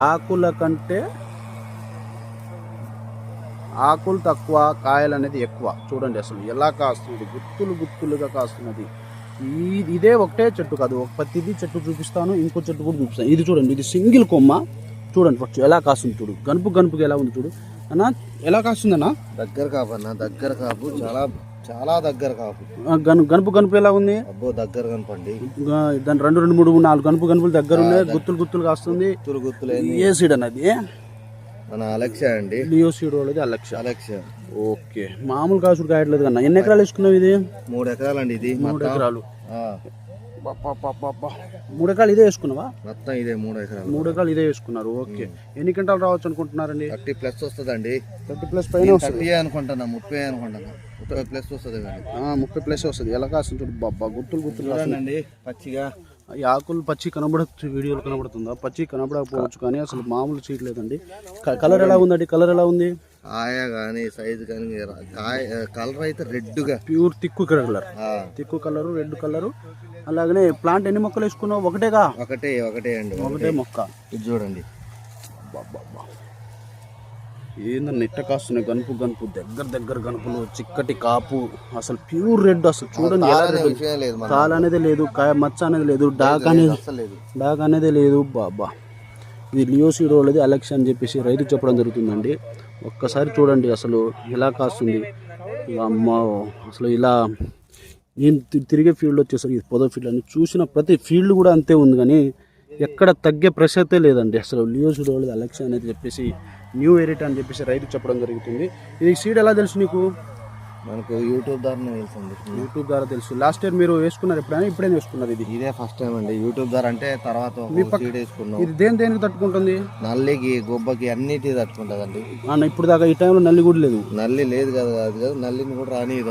ఆకుల కంటే ఆకులు తక్కువ, కాయలు అనేది ఎక్కువ. చూడండి అసలు ఎలా కాస్తుంది, గుత్తులు గుత్తులుగా కాస్తున్నది. ఇదే ఒకటే చెట్టు కాదు, ఒక ప్రతిదీ చెట్టు చూపిస్తాను, ఇంకో చెట్టు కూడా చూపిస్తాను. ఇది చూడండి, ఇది సింగిల్ కొమ్మ. చూడండి ఫస్ట్ ఎలా కాస్తుంది చూడు, గనుపు గనుపుగా ఎలా ఉంది చూడు అన్న. ఎలా కాస్తుందన్నా? దగ్గర కాపు అన్న, దగ్గర కాపు, చాలా చాలా దగ్గర కాపు. గనుపు గనుపు ఎలా ఉంది? అబ్బో దగ్గర కనపండి. దాని 2, 2, 3, 4 గనుపులు దగ్గర ఉన్నాయి. గుత్తులు గుత్తులు కాస్తుంది. గుత్తులు ఏ సీడ్ అన్నది? మన అలెక్సా అండి. లియో సీడ్ వాళ్ళది అలెక్సా. ఓకే, మామూలు కాసుడు కాయట్లేదు కన్నా. ఎన్ని ఎకరాలు వేసుకున్నావు ఇది? 3 ఎకరాలు అండి. ఇది 3 ఎకరాలు. 3 ఎకరాలు ఇదే వేసుకున్నావా? మొత్తం ఇదే 3 ఎకరాలు. 3 ఎకరాలు ఇదే వేసుకున్నారు. ఓకే, ఎన్ని క్వింటాలు రావచ్చు అనుకుంటున్నారండి? 30+ వస్తుందండి. 30+ పైన వస్తుంది 30 అనుకుంటున్నా, 30 అనుకుంటున్నా. 30+ వస్తుంది కానీ 30+ వస్తుంది. ఎలా కాస్తుంది చూడు బాబా, గుత్తులు గుత్తులు అండి. పచ్చిగా ఈ ఆకులు పచ్చి కనబడచ్చు, వీడియోలు కనబడుతుందా? పచ్చి కనబడకపోవచ్చు, కానీ అసలు మామూలు చేయట్లేదండి. కలర్ ఎలా ఉందండి? కలర్ ఎలా ఉంది? ఆయా కానీ సైజు కానీ కలర్ అయితే రెడ్గా pure thick colour, thick colour, red colour. అలాగనే ప్లాంట్ ఎన్ని మొక్కలు వేసుకున్నావు? ఒకటేగా? ఒకటే అండి, ఒకటే మొక్క. ఇది చూడండి. ఏందన్న ఇట్ట కాస్తున్నాయి గనుపు గనుపు, దగ్గర గనుపులు, చిక్కటి కాపు, అసలు ప్యూర్ రెడ్. అసలు చూడండి, తాళ అనేది లేదు, మచ్చ అనేది లేదు, డాక్ అనేది లేదు. బాబా, ఇది లియో సీడ్ వాళ్ళది అలెక్సా అని చెప్పేసి రైతు చెప్పడం జరుగుతుందండి. ఒక్కసారి చూడండి అసలు ఎలా కాస్తుంది. అమ్మ, అసలు ఇలా నేను తిరిగే ఫీల్డ్ వచ్చేసరికి ఇది పొద ఫీల్డ్ అని చూసిన ప్రతి ఫీల్డ్ కూడా అంతే ఉంది, కానీ ఎక్కడ తగ్గే ప్రసక్తే లేదండి. అసలు లియో సీడ్ వాళ్ళది అలెక్సా అనేది చెప్పేసి న్యూ వెరైటీ అని చెప్పేసి రైతు చెప్పడం జరుగుతుంది. ఈ సీడ్ ఎలా తెలుసు నీకు? మనకు యూట్యూబ్ ద్వారానే తెలుసండి. యూట్యూబ్ ద్వారా తెలుసు. లాస్ట్ ఇయర్ మీరు వేసుకున్నారు ఎప్పుడైనా? ఇప్పుడే వేసుకున్నారు? ఇదే ఫస్ట్ టైం అండి. యూట్యూబ్ ద్వారా అంటే తర్వాత సీడ్ వేసుకున్నాం. ఇది దేనికి తట్టుకుంటుంది? నల్లికి, గొబ్బకి అన్నిటికీ తట్టుకుంటుందండి. ఇప్పుడు దాకా ఈ టైంలో నల్లి కూడా లేదు. నల్లి లేదు కదా, నల్లిని కూడా రానియదు.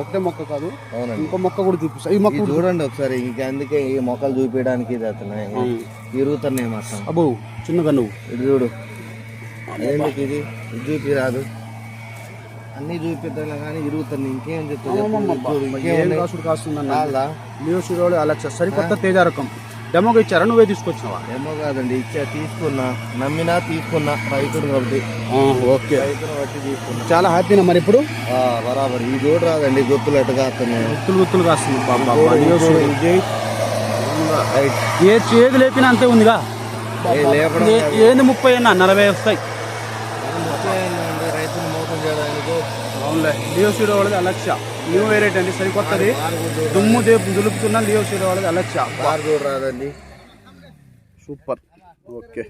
ఒకటే మొక్క కాదు, అవునండి, ఇంకో మొక్క కూడా చూపిస్తా. ఈ మొక్క చూడండి ఒకసారి. ఇంకా అందుకే ఈ మొక్కలు చూపించడానికి ఇది అవుతున్నాయి, ఇరుగుతున్నాయి మొత్తం. అబ్బో, చిన్నగా నువ్వు ఇది చూడు. ఏంటి ఇది చూపి రాదు, అన్ని చూపిద్దాం కానీ ఇరుగుతుంది. ఇంకేం చెప్తాను కాస్తుందన్న లియో సీడ్ వాళ్ళది అలెక్సా. సరికొత్త తేజ రకం. డెమోగా ఇచ్చారా? నువ్వే తీసుకొచ్చినావా? డెమో కాదండి, తీసుకున్నా, నమ్మినా తీసుకున్నా, రైతులు కాబట్టి. ఓకే, రైతులు బట్టి తీసుకున్నా. చాలా హ్యాపీనా మరి ఇప్పుడు? బరాబర్. ఈ చూడు రాదండి, గుత్తులు ఎట్టు కాస్తున్నాయి, గుత్తులు కాస్తుంది. ఏ చేదు లేపినా అంతే ఉందిగా. ఏంది 30 అన్నా 40 వస్తాయి. రైతులు మోసం చేయడానికి. అవునులే, లియో సీడ్ వాళ్ళది అలెక్సా న్యూ వెరైటీ అండి, సరికొత్తది. దుమ్ము దులుపుతున్న లియో సీడ్ వాళ్ళది అలెక్సా. చూడరాదండి, సూపర్. ఓకే.